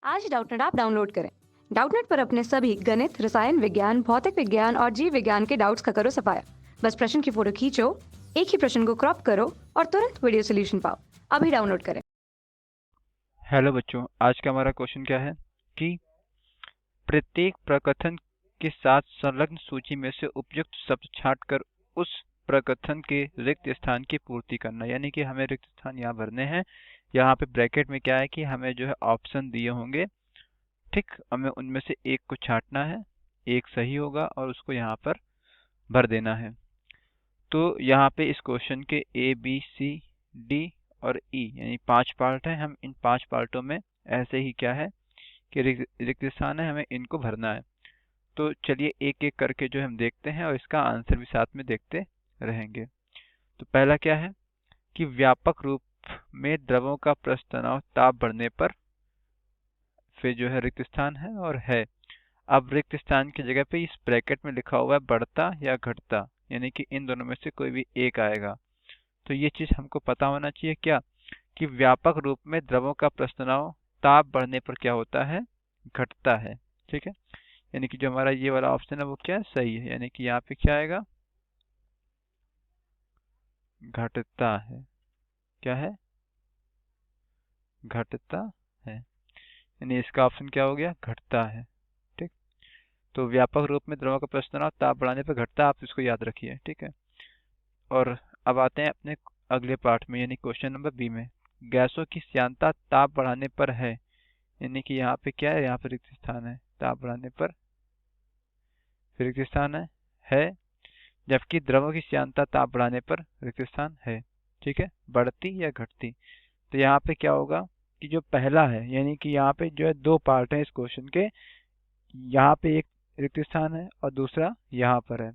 आज Doubtnut app download करें। Doubtnut पर अपने सभी गणित, रसायन विज्ञान, भौतिक विज्ञान और जीव विज्ञान के डाउट्स का करो सफाया। बस प्रश्न की फोटो खींचो, एक ही प्रश्न को क्रॉप करो और तुरंत वीडियो सोल्यूशन पाओ। अभी डाउनलोड करें। हेलो बच्चों, आज का हमारा क्वेश्चन क्या है कि प्रत्येक प्रकथन के साथ संलग्न सूची में से उपयुक्त शब्द छांटकर उस प्रकथन के रिक्त स्थान की पूर्ति करना। यानी कि हमें रिक्त स्थान यहाँ भरने हैं। यहाँ पे ब्रैकेट में क्या है कि हमें जो है ऑप्शन दिए होंगे, ठीक, हमें उनमें से एक को छांटना है, एक सही होगा और उसको यहाँ पर भर देना है। तो यहाँ पे इस क्वेश्चन के ए बी सी डी और ई यानी 5 पार्ट हैं। हम इन 5 पार्टों में ऐसे ही क्या है कि रिक्त स्थान है, हमें इनको भरना है। तो चलिए एक एक करके जो हम देखते हैं और इसका आंसर भी साथ में देखते रहेंगे। तो पहला क्या है कि व्यापक रूप में द्रवों का पृष्ठ तनाव ताप बढ़ने पर, फिर जो है रिक्त स्थान है और है। अब रिक्त स्थान की जगह पे इस ब्रैकेट में लिखा हुआ है बढ़ता या घटता, यानी कि इन दोनों में से कोई भी एक आएगा। तो ये चीज हमको पता होना चाहिए क्या कि व्यापक रूप में द्रवों का पृष्ठ तनाव ताप बढ़ने पर क्या होता है, घटता है। ठीक है, यानी कि जो हमारा ये वाला ऑप्शन है वो क्या है, सही है। यानी कि यहाँ पे क्या आएगा, घटता है। क्या है, घटता है। यानी इसका ऑप्शन क्या हो गया, घटता है। ठीक, तो व्यापक रूप में द्रवों का पृष्ठ तनाव ताप बढ़ाने पर घटता है, आप इसको याद रखिए। ठीक है, और अब आते हैं अपने अगले पार्ट में, यानी क्वेश्चन नंबर बी में। गैसों की श्यानता ताप बढ़ाने पर है, यानी कि यहाँ पे क्या है, यहाँ पे रिक्त स्थान है, ताप बढ़ाने पर फिर रिक्त स्थान है, जबकि द्रवों की श्यानता ताप बढ़ाने पर रिक्त स्थान है। ठीक है, बढ़ती या घटती। तो यहाँ पे क्या होगा कि जो पहला है, यानी कि यहाँ पे जो है दो पार्ट है इस क्वेश्चन के, यहाँ पे एक रिक्त स्थान है और दूसरा यहाँ पर है।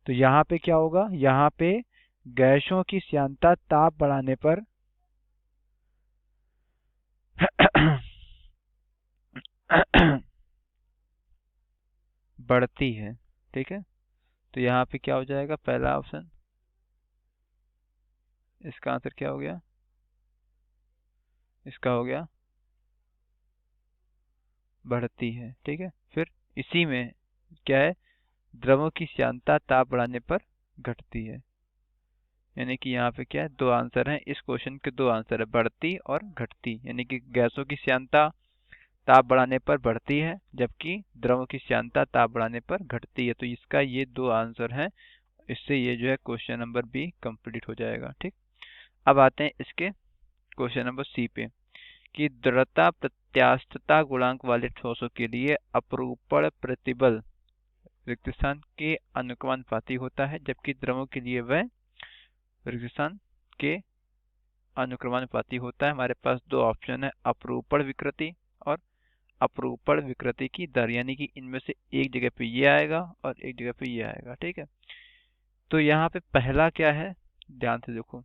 तो यहाँ पे क्या होगा, यहाँ पे गैसों की श्यानता ताप बढ़ाने पर बढ़ती है। ठीक है, तो यहाँ पे क्या हो जाएगा, पहला ऑप्शन, इसका आंसर क्या हो गया, इसका हो गया बढ़ती है। ठीक है, फिर इसी में क्या है, द्रवों की श्यानता ताप बढ़ाने पर घटती है। यानी कि यहाँ पे क्या है, दो आंसर हैं इस क्वेश्चन के, दो आंसर है, बढ़ती और घटती। यानी कि गैसों की श्यानता ताप बढ़ाने पर बढ़ती है, जबकि द्रवों की श्यानता ताप बढ़ाने पर घटती है। तो इसका ये दो आंसर हैं। इससे ये जो है क्वेश्चन नंबर बी कंप्लीट हो जाएगा। ठीक, अब आते हैं इसके क्वेश्चन नंबर सी पे कि दृढ़ता प्रत्यास्थता गुणांक वाले ठोसों के लिए अपरूपण प्रतिबल रिक्त स्थान के अनुक्रमानुपाती होता है, जबकि द्रवों के लिए वह रिक्त स्थान के अनुक्रमानुपाती होता है। हमारे पास दो ऑप्शन है, अपरूपण विकृति और अपरूपण विकृति की दर, यानी कि इनमें से एक जगह पे ये आएगा और एक जगह पे ये आएगा। ठीक है, तो यहाँ पे पहला क्या है, ध्यान से देखो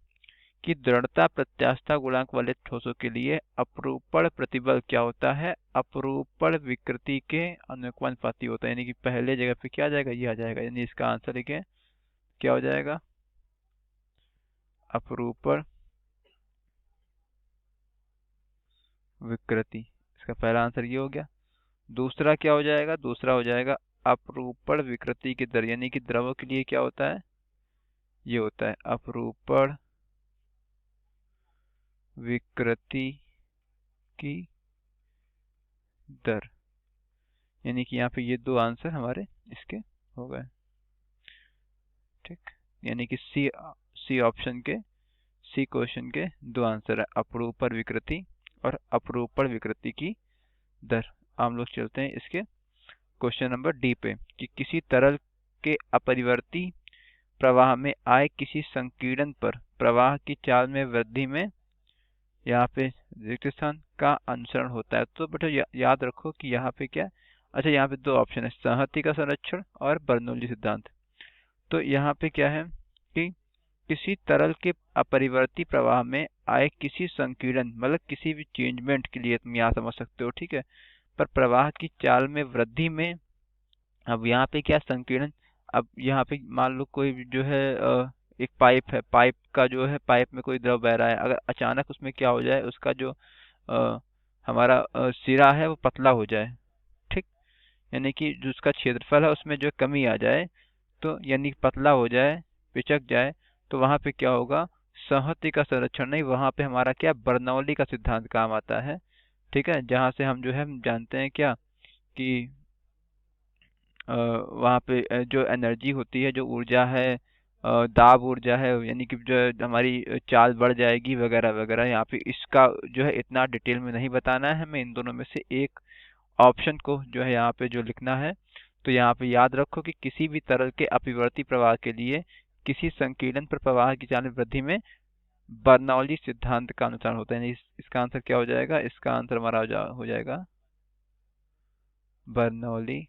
कि दृढ़ता प्रत्यास्थता गुणांक वाले ठोसों के लिए अपरूपण प्रतिबल क्या होता है, अपरूपण विकृति के अनुक्रमानुपाती होता है। यानी कि पहले जगह पे क्या आ जाएगा, ये आ जाएगा। यानी इसका आंसर देखिए क्या हो जाएगा, अपरूपण विकृति। इसका पहला आंसर ये हो गया। दूसरा क्या हो जाएगा, दूसरा हो जाएगा अपरूपण विकृति की दर, यानी कि द्रवों के लिए क्या होता है, ये होता है अपरूपण विकृति की दर। यानी कि यहाँ पे ये दो आंसर हमारे इसके हो गए। ठीक, यानी कि सी ऑप्शन के, सी क्वेश्चन के दो आंसर है, अपरूपण विकृति और अपरूपण विकृति की दर। हम लोग चलते हैं इसके क्वेश्चन नंबर डी पे कि किसी तरल के अपरिवर्ती प्रवाह में आए किसी संकीर्ण पर प्रवाह की चाल में वृद्धि में यहाँ पे रिक्त स्थान का अनुसरण होता है। तो बेटा याद रखो कि यहाँ पे क्या, अच्छा यहाँ पे दो ऑप्शन है, संहति का संरक्षण और बर्नौली सिद्धांत। तो यहाँ पे क्या है कि किसी तरल के अपरिवर्ती प्रवाह में आए किसी संकीर्ण, मतलब किसी भी चेंजमेंट के लिए तुम यहाँ समझ सकते हो। ठीक है, पर प्रवाह की चाल में वृद्धि में, अब यहाँ पे क्या संकीर्ण, अब यहाँ पे मान लो कोई भी जो है एक पाइप है, पाइप का जो है, पाइप में कोई द्रव बह रहा है, अगर अचानक उसमें क्या हो जाए, उसका जो हमारा सिरा है वो पतला हो जाए, ठीक। यानी कि जो उसका क्षेत्रफल है उसमें जो कमी आ जाए, तो यानी कि पतला हो जाए, पिचक जाए, तो वहां पे क्या होगा, संहति का संरक्षण नहीं, वहां पे हमारा क्या, बर्नौली का सिद्धांत काम आता है। ठीक है, जहां से हम जो है हम जानते हैं क्या कि वहाँ पे जो एनर्जी होती है, जो ऊर्जा है, दाब ऊर्जा है, यानी कि जो है हमारी चाल बढ़ जाएगी वगैरह वगैरह। यहाँ पे इसका जो है इतना डिटेल में नहीं बताना है हमें, इन दोनों में से एक ऑप्शन को जो है यहाँ पे जो लिखना है। तो यहाँ पे याद रखो कि किसी भी तरल के अपरिवर्ती प्रवाह के लिए किसी संकीर्ण पर प्रवाह की चाल में वृद्धि में बर्नौली सिद्धांत का अनुसरण होता है। यानी इसका आंसर क्या हो जाएगा, इसका आंसर हमारा हो जाएगा बर्नौली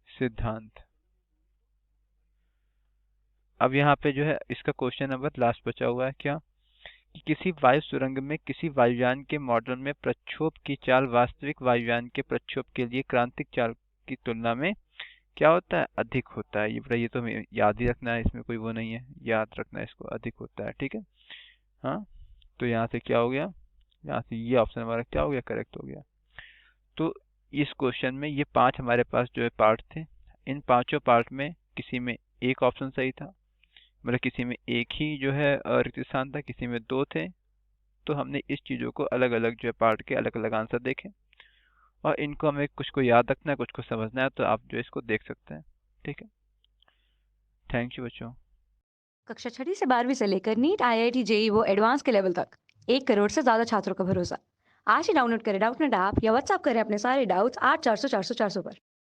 सिद्धांत। अब यहाँ पे जो है इसका क्वेश्चन नंबर लास्ट बचा हुआ है क्या, कि किसी वायु सुरंग में किसी वायुयान के मॉडल में प्रक्षोभ की चाल वास्तविक वायुयान के प्रक्षोभ के लिए क्रांतिक चाल की तुलना में क्या होता है, अधिक होता है। ये बड़ा, ये तो हमें याद ही रखना है, इसमें कोई वो नहीं है, याद रखना है इसको, अधिक होता है, ठीक है। हाँ, तो यहाँ से क्या हो गया, यहाँ से ये ऑप्शन हमारा क्या हो गया, करेक्ट हो गया। तो इस क्वेश्चन में ये 5 हमारे पास जो है पार्ट थे। इन पांचों पार्ट में किसी में एक ऑप्शन सही था, मतलब किसी में एक ही जो है रिक्त स्थान था, किसी में 2 थे। तो हमने इस चीज़ों को अलग अलग जो है पार्ट के अलग अलग आंसर देखे, और इनको हमें कुछ को याद रखना है, कुछ को समझना है, तो आप जो इसको देख सकते हैं। ठीक है, थैंक यू बच्चों। कक्षा 6ठी से 12वीं से लेकर नीट, IIT, JEE वो एडवांस के लेवल तक 1 करोड़ से ज्यादा छात्रों का भरोसा। आज ही डाउनलोड करें डाउटनेट ऐप या व्हाट्सएप करें अपने सारे डाउट्स 8400 400 400 पर।